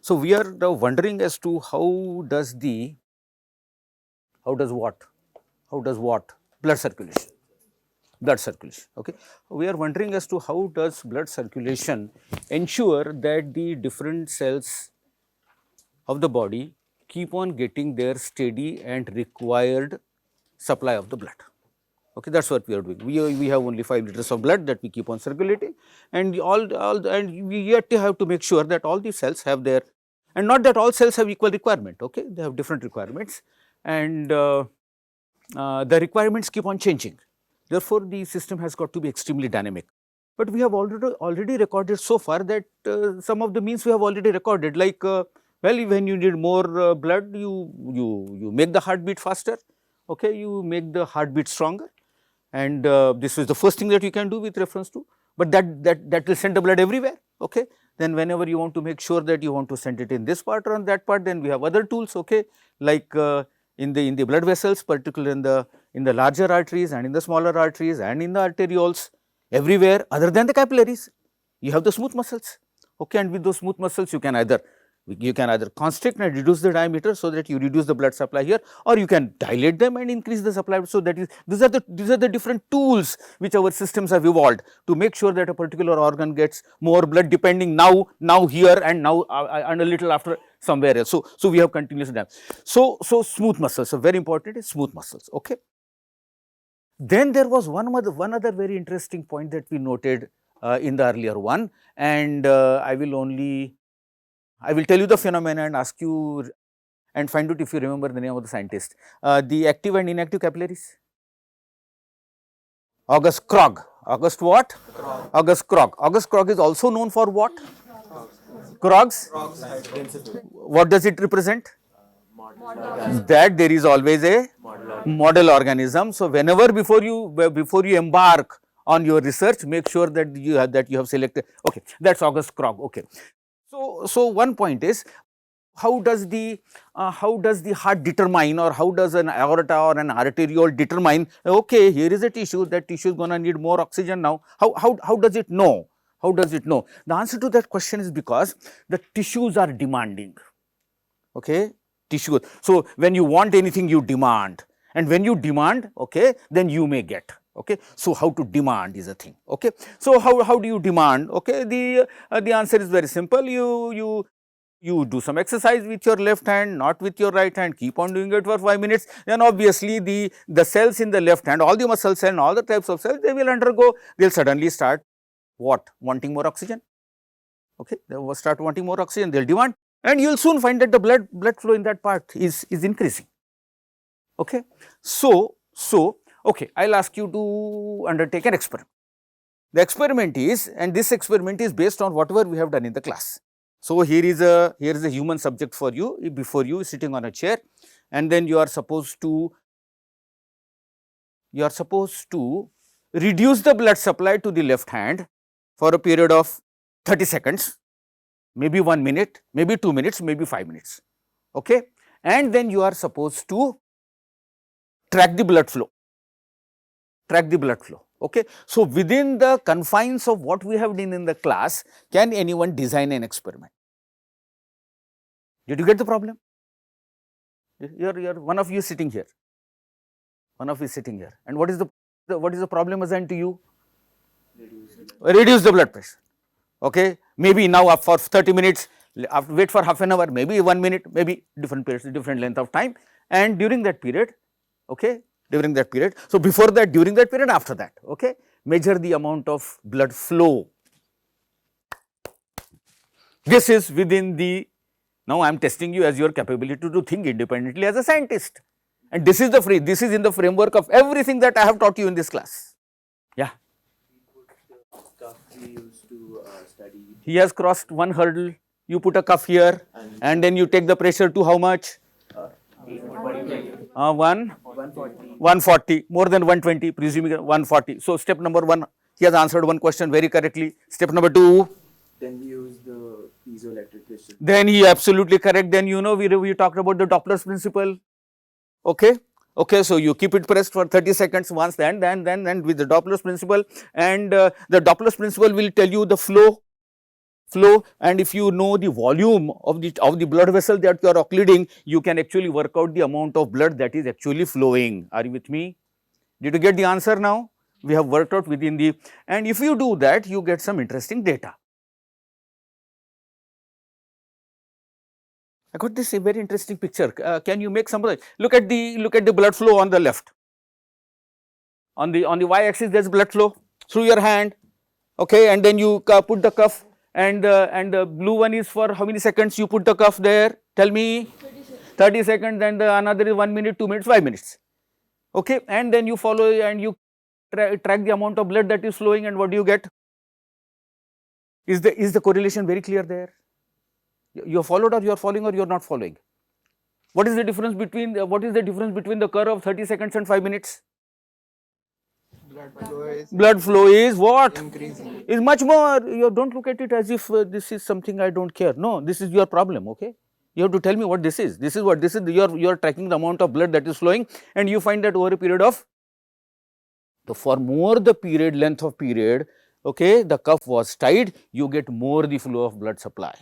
So, we are now wondering as to how does what? Blood circulation. Okay. We are wondering as to how does blood circulation ensure that the different cells of the body keep on getting their steady and required supply of the blood. Okay, that is what we are doing. We have only 5 liters of blood that we keep on circulating, and and we yet have to make sure that all the cells have their, and not that all cells have equal requirement. Okay, they have different requirements, and the requirements keep on changing. Therefore, the system has got to be extremely dynamic. But we have already recorded so far that some of the means we have already recorded, like well, when you need more blood, you make the heartbeat faster. Okay, you make the heartbeat stronger, and this is the first thing that you can do with reference to. But that will send the blood everywhere. Okay, then whenever you want to make sure that you want to send it in this part or on that part, then we have other tools. Okay, like in the blood vessels, particularly in the larger arteries and in the smaller arteries and in the arterioles, everywhere other than the capillaries, you have the smooth muscles. Okay, and with those smooth muscles, you can either constrict and reduce the diameter so that you reduce the blood supply here, or you can dilate them and increase the supply. So that is, these are the different tools which our systems have evolved to make sure that a particular organ gets more blood, depending now here and now and a little after somewhere else. So we have continuous dam. So smooth muscles, so very important is smooth muscles. Okay. Then there was one other very interesting point that we noted in the earlier one, and I will tell you the phenomena and ask you and find out if you remember the name of the scientist. The active and inactive capillaries. August Krog. August what? Krog. August Krog. August Krog is also known for what? Krogs. What does it represent? That there is always a model organism. So whenever before you embark on your research, make sure that you have selected. Okay, that's August Krog. Okay. So one point is, how does the heart determine, or how does an aorta or an arteriole determine, okay, here is a tissue, that tissue is going to need more oxygen now. How does it know? How does it know? The answer to that question is because the tissues are demanding. Okay, tissue. So when you want anything, you demand, and when you demand, okay, then you may get. Okay, so how to demand is a thing. Okay, so how do you demand? Okay, the answer is very simple. You do some exercise with your left hand, not with your right hand. Keep on doing it for 5 minutes. Then obviously the cells in the left hand, all the muscle cells and all the types of cells, they will undergo. They'll suddenly start what? Wanting more oxygen. Okay, they will start wanting more oxygen. They'll demand, and you'll soon find that the blood flow in that part is increasing. Okay, so. Okay, I'll ask you to undertake an experiment. The experiment is, and this experiment is based on whatever we have done in the class. So here is a human subject for you, before you, sitting on a chair, and then you are supposed to reduce the blood supply to the left hand for a period of 30 seconds, maybe 1 minute, maybe 2 minutes, maybe 5 minutes. Okay, and then you are supposed to track the blood flow. Okay. So within the confines of what we have done in the class, can anyone design an experiment? Did you get the problem? One of you is sitting here. And what is the problem assigned to you? Reduce the blood pressure. Okay. Maybe now for 30 minutes, wait for half an hour, maybe 1 minute, maybe different periods, different length of time, and during that period, okay. So before that, during that period, after that, okay, measure the amount of blood flow. This is within the, now I am testing you as your capability to think independently as a scientist, and this is in the framework of everything that I have taught you in this class. Yeah. He has crossed one hurdle. You put a cuff here, and then you take the pressure to how much? 140, more than 120, presuming 140. So step number 1, he has answered one question very correctly. Step number 2. Then we use the piezoelectric crystal. Then he absolutely correct. Then we talked about the Doppler's principle. Okay. So you keep it pressed for 30 seconds once, then with the Doppler's principle, and the Doppler's principle will tell you the flow flow, and if you know the volume of the blood vessel that you are occluding, you can actually work out the amount of blood that is actually flowing. Are you with me? Did you get the answer now? We have worked out within the, and if you do that, you get some interesting data. I got this a very interesting picture. Can you make some? Look at the blood flow on the left. On the y-axis, there is blood flow through your hand, okay, and then you put the cuff, and the blue one is for how many seconds you put the cuff there? Tell me. 30 seconds, and another is 1 minute, 2 minutes, 5 minutes. Okay, and then you follow and you track the amount of blood that is flowing, and what do you get? Is the correlation very clear there? You are followed, or you are following, or you are not following? What is the difference between the curve of 30 seconds and 5 minutes? Blood flow is what? Increasing. Is much more. You don't look at it as if this is something I don't care. No, this is your problem. Okay, you have to tell me what this is. This is what this is. You are tracking the amount of blood that is flowing, and you find that over a period of. So for more the length of period, okay, the cuff was tied, you get more the flow of blood supply.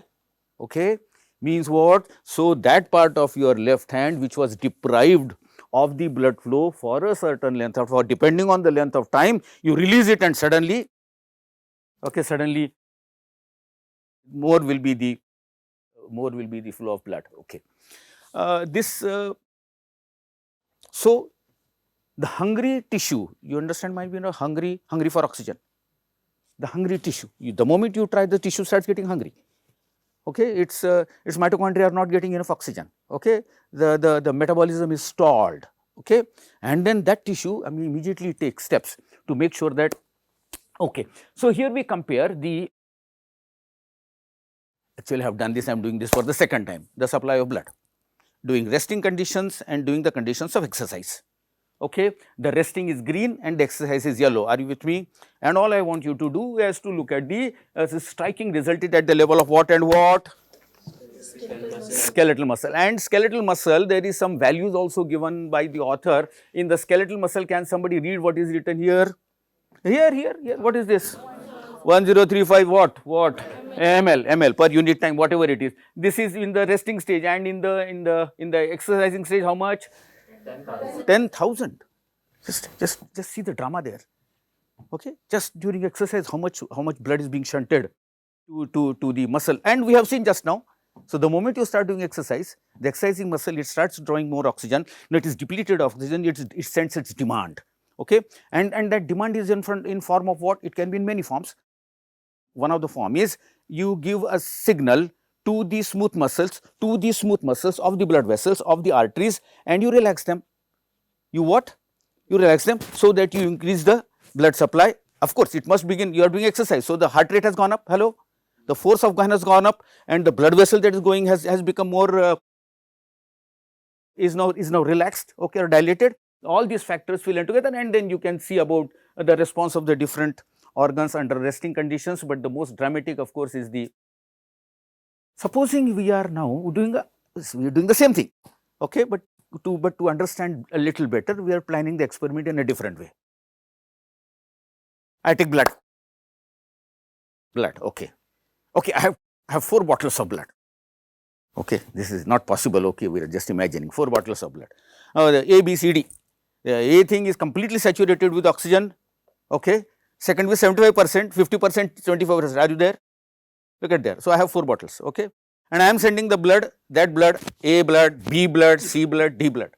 Okay, means what? So that part of your left hand which was deprived of the blood flow for a certain length of, or depending on the length of time, you release it, and suddenly, okay, suddenly more will be the flow of blood. Okay, so the hungry tissue, you understand, might be hungry for oxygen. The hungry tissue, the moment you try, the tissue starts getting hungry. Okay, its mitochondria are not getting enough oxygen. Okay, the metabolism is stalled. Okay, and then that tissue, I mean, immediately takes steps to make sure that. Okay, so here we compare the. Actually, I have done this. I am doing this for the second time. The supply of blood, doing resting conditions and doing the conditions of exercise. Okay, the resting is green and the exercise is yellow. Are you with me? And all I want you to do is to look at the striking result at the level of what and what? Skeletal muscle. And skeletal muscle, there is some values also given by the author. In the skeletal muscle, can somebody read what is written here? Here. What is this? 1035 what? ml per unit time, whatever it is. This is in the resting stage, and in the exercising stage, how much? 10,000. Just see the drama there. Okay, just during exercise, how much blood is being shunted to the muscle, and we have seen just now. So the moment you start doing exercise, the exercising muscle, it starts drawing more oxygen. Now it is depleted oxygen, it sends its demand. Okay, and that demand is in form of what? It can be in many forms. One of the form is you give a signal to the smooth muscles of the blood vessels, of the arteries, and you relax them. You what? You relax them so that you increase the blood supply. Of course, it must begin, you are doing exercise. So the heart rate has gone up, hello? The force of gun has gone up, and the blood vessel that is going has become more, is now relaxed, okay, or dilated. All these factors fill in together, and then you can see about the response of the different organs under resting conditions. But the most dramatic, of course, is the, supposing we are now doing the same thing, okay, but to understand a little better, we are planning the experiment in a different way. I take blood, okay, I have 4 bottles of blood. Okay, this is not possible. Okay, we are just imagining 4 bottles of blood. The A, B, C, D. The A thing is completely saturated with oxygen. Okay, second with 75%, 50%, 25%. Are you there? Look at there. So I have 4 bottles. Okay, and I am sending the blood, that blood, A blood, B blood, C blood, D blood,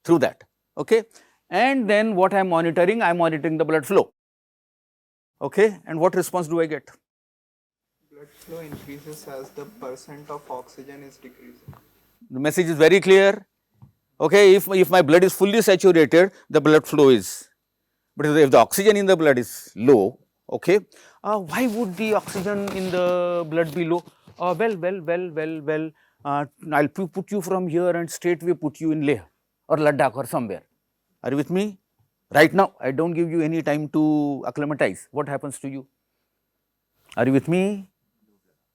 through that. Okay, and then what I am monitoring? I am monitoring the blood flow. Okay, and what response do I get? Blood flow increases as the percent of oxygen is decreasing. The message is very clear. Okay, if my blood is fully saturated, the blood flow is, but if the oxygen in the blood is low, okay, why would the oxygen in the blood be low? Well, I'll put you from here and straightway put you in Leh or Ladakh or somewhere. Are you with me? Right now, I don't give you any time to acclimatize. What happens to you? Are you with me?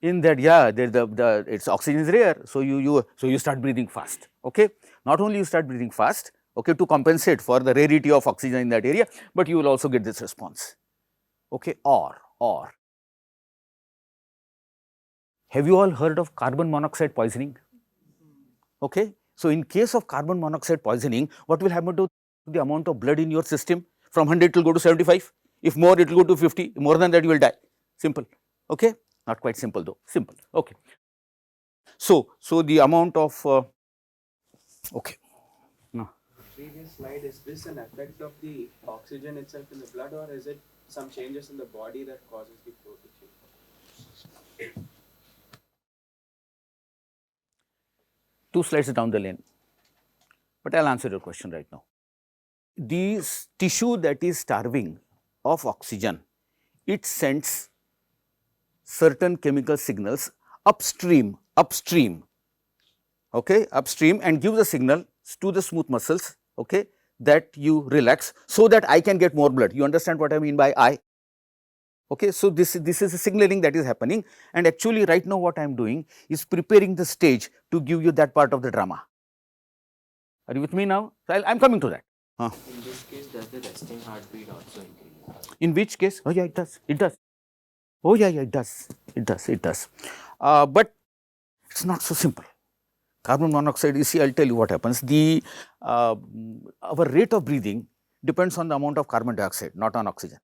In that, yeah, its oxygen is rare, so you start breathing fast. Okay, not only you start breathing fast, okay, to compensate for the rarity of oxygen in that area, but you will also get this response. Okay, or Have you all heard of carbon monoxide poisoning? Okay. So, in case of carbon monoxide poisoning, what will happen to the amount of blood in your system? From 100 it will go to 75, if more it will go to 50, more than that you will die, simple, okay, not quite simple though, simple, okay. So the amount of, okay. No. Previous slide, is this an effect of the oxygen itself in the blood, or is it some changes in the body that causes the flow to change? 2 slides down the lane, but I will answer your question right now. The tissue that is starving of oxygen, it sends certain chemical signals upstream, okay, upstream, and gives a signal to the smooth muscles, okay, that you relax so that I can get more blood. You understand what I mean by I? Okay, so this is a signaling that is happening, and actually right now what I am doing is preparing the stage to give you that part of the drama. Are you with me now? So I am coming to that. In this case, does the resting heartbeat also increase? In which case? Oh yeah, it does. It does. Oh yeah, it does. It does. It does. But it's not so simple. Carbon monoxide. You see, I'll tell you what happens. The our rate of breathing depends on the amount of carbon dioxide, not on oxygen.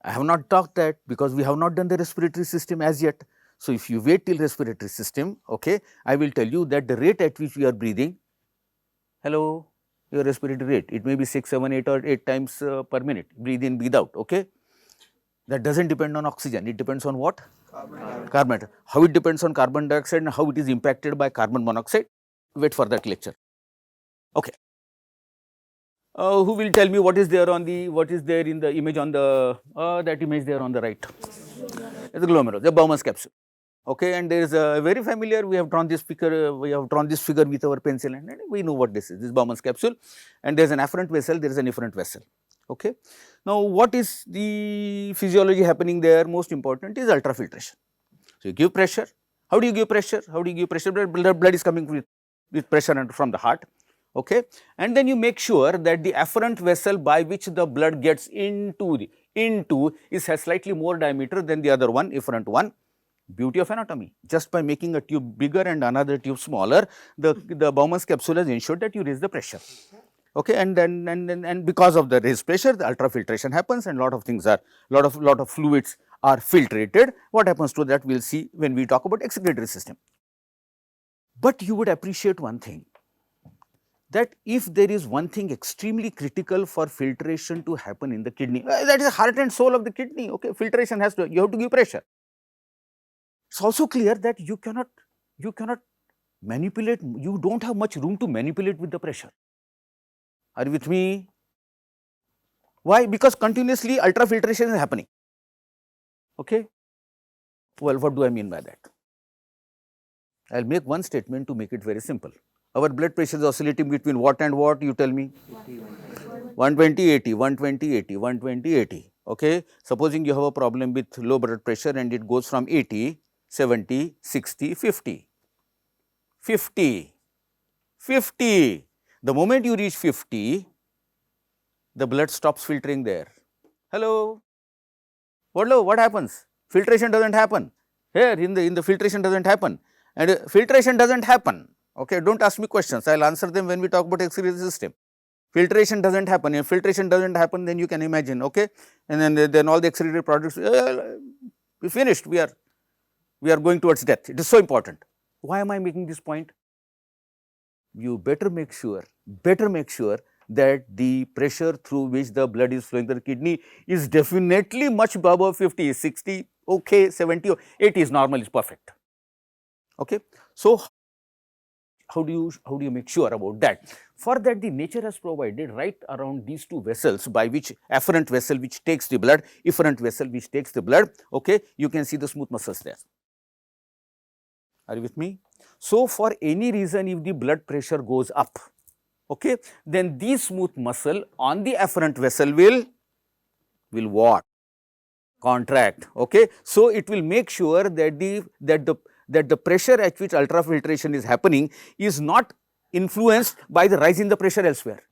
I have not talked that because we have not done the respiratory system as yet. So if you wait till respiratory system, okay, I will tell you that the rate at which we are breathing. Hello, your respiratory rate, it may be 6, 7, 8 or 8 times per minute, breathe in, breathe out, okay. That does not depend on oxygen, it depends on what? Carbon dioxide. How it depends on carbon dioxide and how it is impacted by carbon monoxide? Wait for that lecture, okay. Who will tell me what is there on the, what is there in the image on the, that image there on the right? It's a glomerular, the Bowman's capsule. Okay, and there is a very familiar, we have drawn this figure, with our pencil, and we know what this is. This is Bowman's capsule, and there is an afferent vessel, there is an efferent vessel. Okay. Now, what is the physiology happening there? Most important is ultrafiltration. So, you give pressure. How do you give pressure? How do you give pressure? Blood is coming with pressure from the heart. Okay, and then you make sure that the afferent vessel by which the blood gets into has slightly more diameter than the other one, efferent one. Beauty of anatomy, just by making a tube bigger and another tube smaller, the Bowman's capsule has ensured that you raise the pressure. Okay, and then because of the raised pressure, the ultrafiltration happens, and lot of things are, lot of fluids are filtrated. What happens to that we will see when we talk about excretory system. But you would appreciate one thing, that if there is one thing extremely critical for filtration to happen in the kidney, that is the heart and soul of the kidney. Okay, filtration has to, you have to give pressure. It's also clear that you cannot manipulate, you don't have much room to manipulate with the pressure. Are you with me? Why? Because continuously ultrafiltration is happening. Okay. Well, what do I mean by that? I'll make one statement to make it very simple. Our blood pressure is oscillating between what and what, you tell me? 120, 80, 120, 80, 120, 80. Okay. Supposing you have a problem with low blood pressure and it goes from 80, 70, 60, 50, 50, 50. The moment you reach 50, the blood stops filtering there. Hello? What happens? Filtration does not happen. Here in the filtration does not happen, and filtration does not happen. Okay, don't ask me questions, I will answer them when we talk about excretory system. Filtration does not happen. If filtration does not happen, then you can imagine, okay, and then all the excretory products, we finished, we are going towards death. It is so important. Why am I making this point? You better make sure that the pressure through which the blood is flowing to the kidney is definitely much above 50, 60, okay, 70, 80 is normal, is perfect. Okay. So, how do you make sure about that? For that, the nature has provided right around these two vessels, by which afferent vessel which takes the blood, efferent vessel which takes the blood, okay, you can see the smooth muscles there. Are you with me? So, for any reason if the blood pressure goes up, okay, then the smooth muscle on the afferent vessel will what? Contract, okay. So, it will make sure that the pressure at which ultrafiltration is happening is not influenced by the rise in the pressure elsewhere.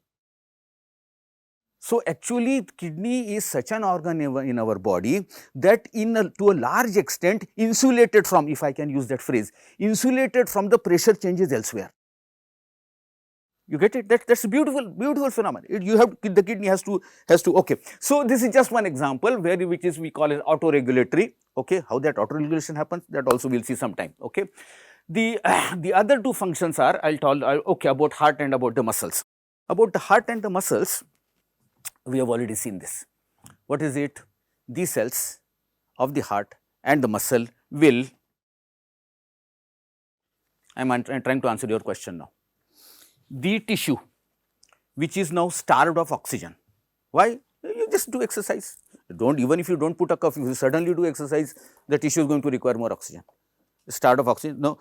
So, actually kidney is such an organ in our body that to a large extent insulated from, if I can use that phrase, insulated from the pressure changes elsewhere. You get it? That's a beautiful phenomenon. You have the kidney has to okay. So, this is just one example where which is we call it autoregulatory. Okay, how that autoregulation happens, that also we will see sometime. Okay, the other two functions are okay, about heart and about the muscles. About the heart and the muscles, we have already seen this. What is it? These cells of the heart and the muscle will, I am trying to answer your question now. The tissue which is now starved of oxygen. Why? You just do exercise. Even if you don't put a cuff, if you suddenly do exercise, the tissue is going to require more oxygen. Starved of oxygen. Now,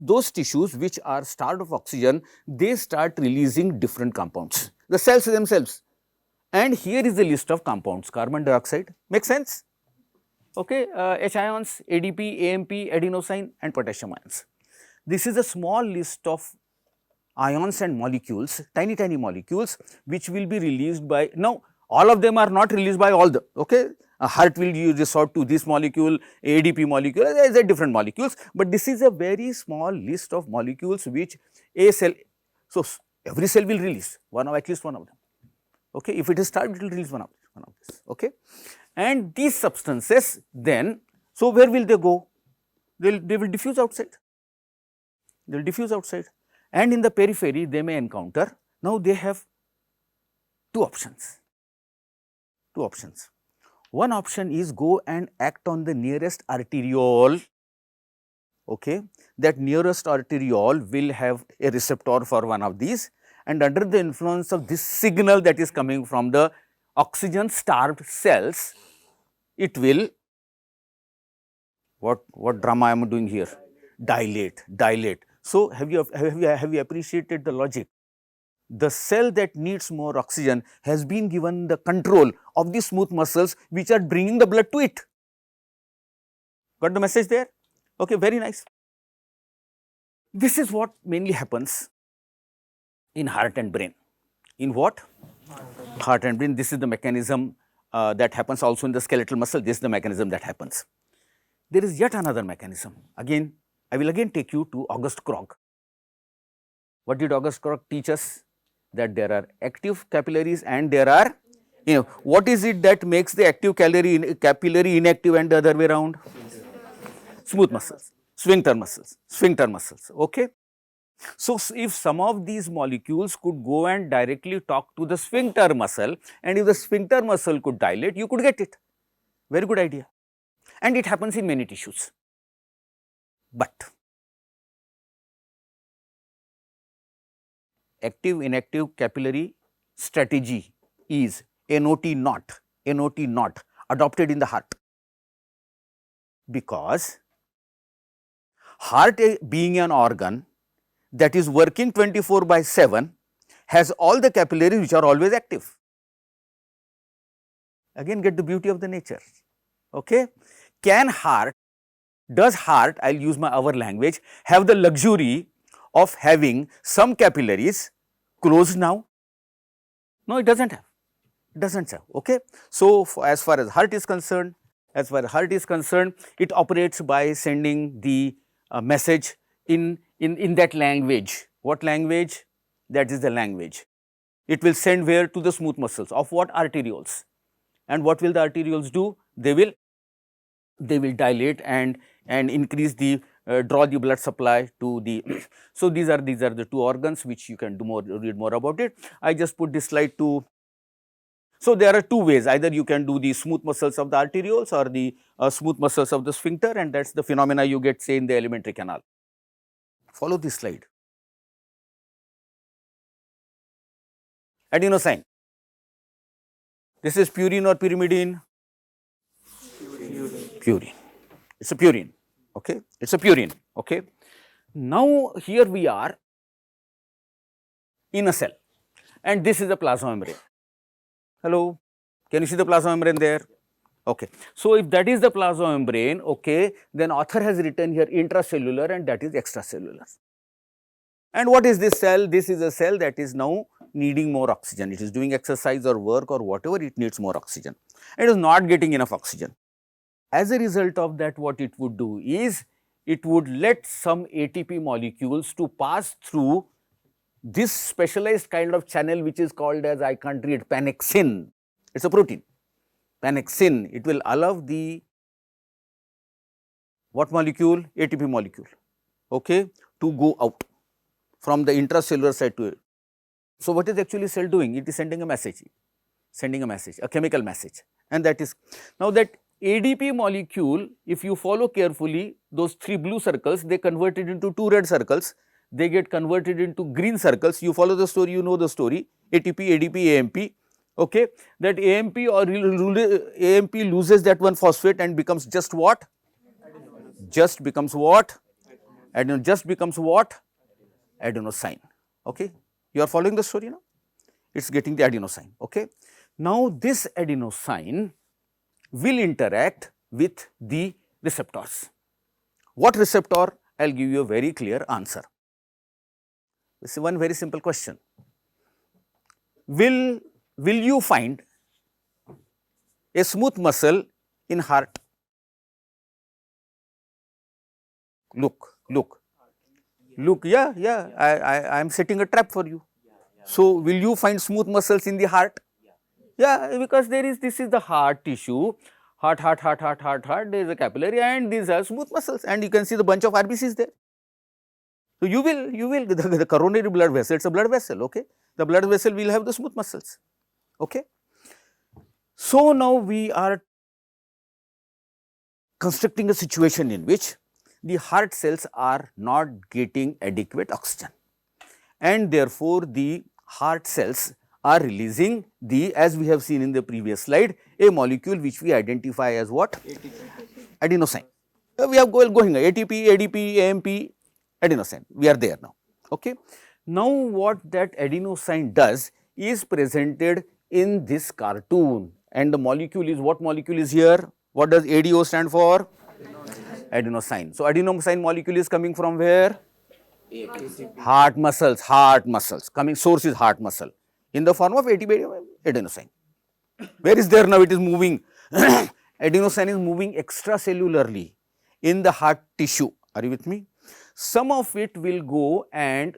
those tissues which are starved of oxygen, they start releasing different compounds, the cells themselves. And here is the list of compounds: carbon dioxide, makes sense? Okay, H ions, ADP, AMP, adenosine and potassium ions. This is a small list of ions and molecules, tiny molecules, which will be released by, now all of them are not released by all the, okay. A heart will resort to this molecule, ADP molecule, there are different molecules, but this is a very small list of molecules which a cell, so every cell will release at least one of them. Okay, if it is starved, it will release one of this. Okay, and these substances then, so where will they go? They will diffuse outside. They will diffuse outside, and in the periphery they may encounter. Now they have two options. One option is go and act on the nearest arteriole. Okay, that nearest arteriole will have a receptor for one of these, and under the influence of this signal that is coming from the oxygen starved cells, it will, what drama I am doing here? Dilate. So, have you appreciated the logic? The cell that needs more oxygen has been given the control of the smooth muscles which are bringing the blood to it. Got the message there? Okay, very nice. This is what mainly happens in heart and brain. In what? Heart and brain. This is the mechanism that happens also in the skeletal muscle. This is the mechanism that happens. There is yet another mechanism. Again, I will again take you to August Krog. What did August Krog teach us? That there are active capillaries and there are, what is it that makes the active capillary inactive and the other way around? Smooth muscles, sphincter muscles, okay. So, if some of these molecules could go and directly talk to the sphincter muscle, and if the sphincter muscle could dilate, you could get it. Very good idea. And it happens in many tissues. But active-inactive capillary strategy is NOT not adopted in the heart, because heart being an organ that is working 24/7 has all the capillaries which are always active. Again, get the beauty of the nature. Okay? Does heart, I will use our language, have the luxury of having some capillaries closed now? No, it does not have. Okay. So, as far as heart is concerned, it operates by sending the message in that language. What language? That is the language. It will send where? To the smooth muscles of what? Arterioles. And what will the arterioles do? They will dilate and increase the draw the blood supply to the. So, these are the two organs which you can read more about it. I just put this slide to. So, there are two ways, either you can do the smooth muscles of the arterioles or the smooth muscles of the sphincter, and that is the phenomena you get, say, in the alimentary canal. Follow this slide. Adenosine. This is purine or pyrimidine? Purine. It's a purine. Okay, it's a purine. Okay. Now, here we are in a cell, and this is the plasma membrane. Hello, can you see the plasma membrane there? Okay. So, if that is the plasma membrane, okay, then author has written here intracellular and that is extracellular. And what is this cell? This is a cell that is now needing more oxygen. It is doing exercise or work or whatever, it needs more oxygen. It is not getting enough oxygen. As a result of that, what it would do is, it would let some ATP molecules to pass through this specialized kind of channel, which is called as, I can't read, pannexin. It is a protein. Pannexin, it will allow the what molecule? ATP molecule, okay, to go out from the intracellular side to it. So, what is actually cell doing? It is sending a message, a chemical message, and that is, now that ADP molecule, if you follow carefully, those 3 blue circles, they converted into 2 red circles, they get converted into green circles. You follow the story, you know the story, ATP, ADP, AMP, okay. That AMP or AMP loses that one phosphate and becomes just what? Just becomes what? Just becomes what? Adenosine, okay. You are following the story now? It is getting the adenosine, okay. Now, this adenosine will interact with the receptors. What receptor? I will give you a very clear answer. This is one very simple question. Will you find a smooth muscle in heart? Look, yeah, I am setting a trap for you. So, will you find smooth muscles in the heart? Yeah, because this is the heart tissue, heart, there is a capillary and these are smooth muscles, and you can see the bunch of RBCs there. So, you will, the coronary blood vessel, it is a blood vessel, okay. The blood vessel will have the smooth muscles, okay. So, now we are constructing a situation in which the heart cells are not getting adequate oxygen, and therefore, the heart cells are releasing the, as we have seen in the previous slide, a molecule which we identify as what? Adenosine. We are going ATP, ADP, AMP, adenosine, we are there now, okay. Now, what that adenosine does is presented in this cartoon, and the molecule is, what molecule is here? What does ADO stand for? Adenosine. So, adenosine molecule is coming from where? Heart muscles, coming source is heart muscle in the form of ATP, adenosine. Where is there now? It is moving, adenosine is moving extracellularly in the heart tissue. Are you with me? Some of it will go and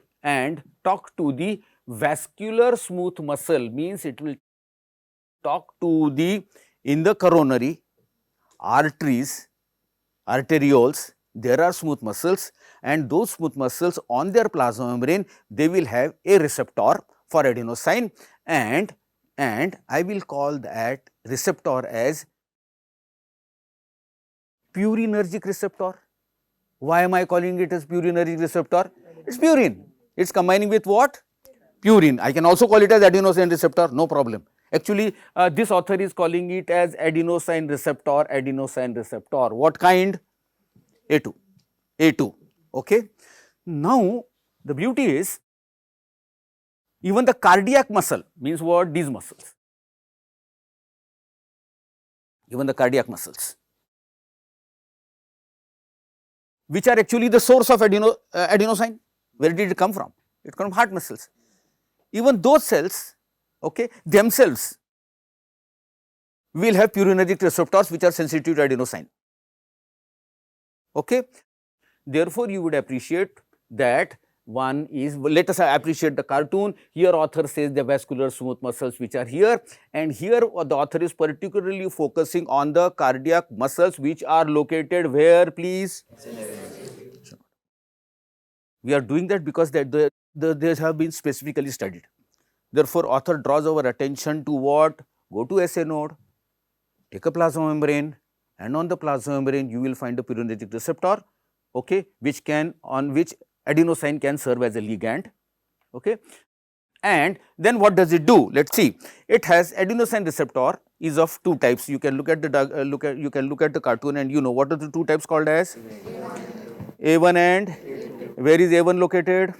talk to the vascular smooth muscle, means it will talk to the, in the coronary arteries, arterioles, there are smooth muscles, and those smooth muscles on their plasma membrane, they will have a receptor for adenosine, and I will call that receptor as purinergic receptor. Why am I calling it as purinergic receptor? It is purine. It is combining with what? Purine. I can also call it as adenosine receptor, no problem. Actually, this author is calling it as adenosine receptor. What kind? A2, okay. Now, the beauty is, even the cardiac muscle, means what? These muscles, even the cardiac muscles, which are actually the source of adenosine. Where did it come from? It comes from heart muscles. Even those cells, okay, themselves will have purinergic receptors which are sensitive to adenosine, okay. Therefore, you would appreciate that one is, let us appreciate the cartoon. Here author says the vascular smooth muscles which are here, and here the author is particularly focusing on the cardiac muscles which are located where, please? We are doing that because that they have been specifically studied. Therefore, author draws our attention to what? Go to SA node, take a plasma membrane, and on the plasma membrane you will find a purinergic receptor, okay, which adenosine can serve as a ligand, okay. And then what does it do? Let us see. It has adenosine receptor is of 2 types. You can look at the you can look at the cartoon and you know what are the 2 types called as? A1 and where is A1 located?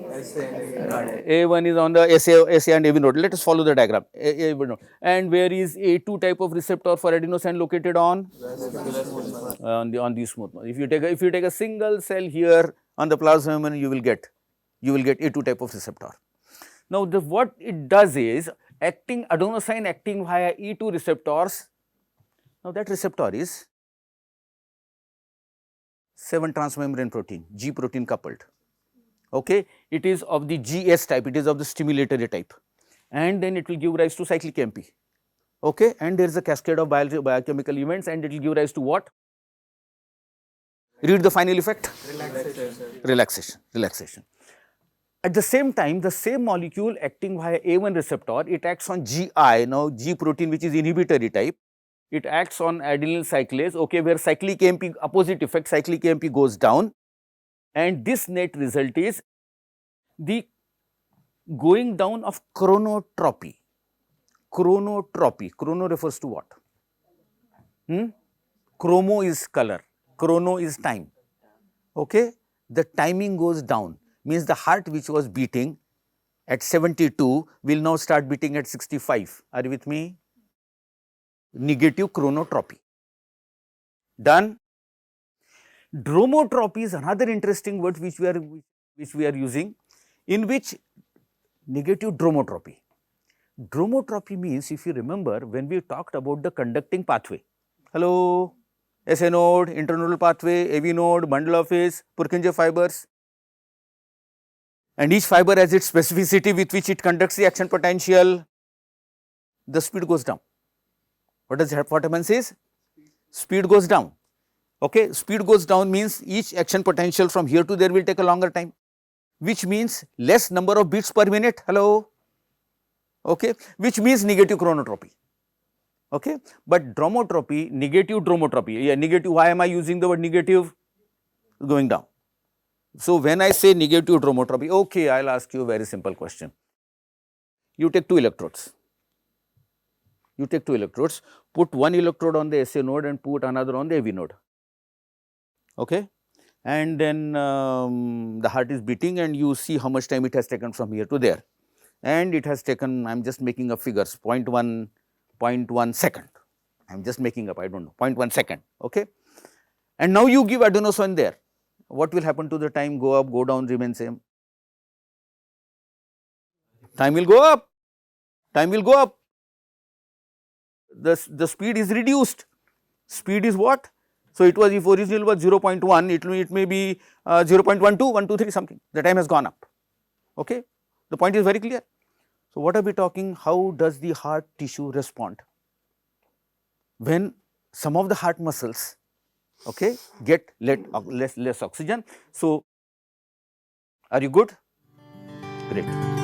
A1 is on the SA and AV node. Let us follow the diagram. AV node. And where is A2 type of receptor for adenosine located on? On the smooth. If you take a single cell here on the plasma membrane, you will get A2 type of receptor. Now, what it does is adenosine acting via E2 receptors. Now, that receptor is 7 transmembrane protein, G protein coupled. Okay, it is of the GS type, it is of the stimulatory type, and then it will give rise to cyclic MP. Okay, and there is a cascade of biochemical events, and it will give rise to what? Read the final effect. Relaxation. At the same time, the same molecule acting via A1 receptor, it acts on GI, now G protein, which is inhibitory type. It acts on adenyl cyclase, okay, where cyclic AMP, opposite effect, cyclic AMP goes down, and this net result is the going down of chronotropy. Chrono refers to what? Chromo is color, chrono is time. Okay, the timing goes down, means the heart which was beating at 72 will now start beating at 65. Are you with me? Negative chronotropy. Done. Dromotropy is another interesting word which we are using, in which negative dromotropy. Dromotropy means, if you remember, when we talked about the conducting pathway. Hello, SA node, internodal pathway, AV node, bundle of phase, Purkinje fibers, and each fiber has its specificity with which it conducts the action potential. The speed goes down. What happens is, speed goes down. Okay, speed goes down means each action potential from here to there will take a longer time, which means less number of beats per minute. Hello, okay, which means negative chronotropy. Okay, but dromotropy, negative dromotropy, yeah, negative. Why am I using the word negative? Going down. So when I say negative dromotropy, okay, I'll ask you a very simple question. You take 2 electrodes. Put one electrode on the SA node and put another on the AV node. Okay, and then the heart is beating, and you see how much time it has taken from here to there, and it has taken, I am just making up figures, 0.1 second, I am just making up, I do not know, 0.1 second. Okay, and now you give adenosine there. What will happen to the time? Go up, go down, remain same? Time will go up. The speed is reduced. Speed is what? So it was, if original was 0.1, it may be 0.12, 123 something. The time has gone up. Okay, the point is very clear. So what are we talking? How does the heart tissue respond when some of the heart muscles, okay, get less oxygen? So are you good? Great.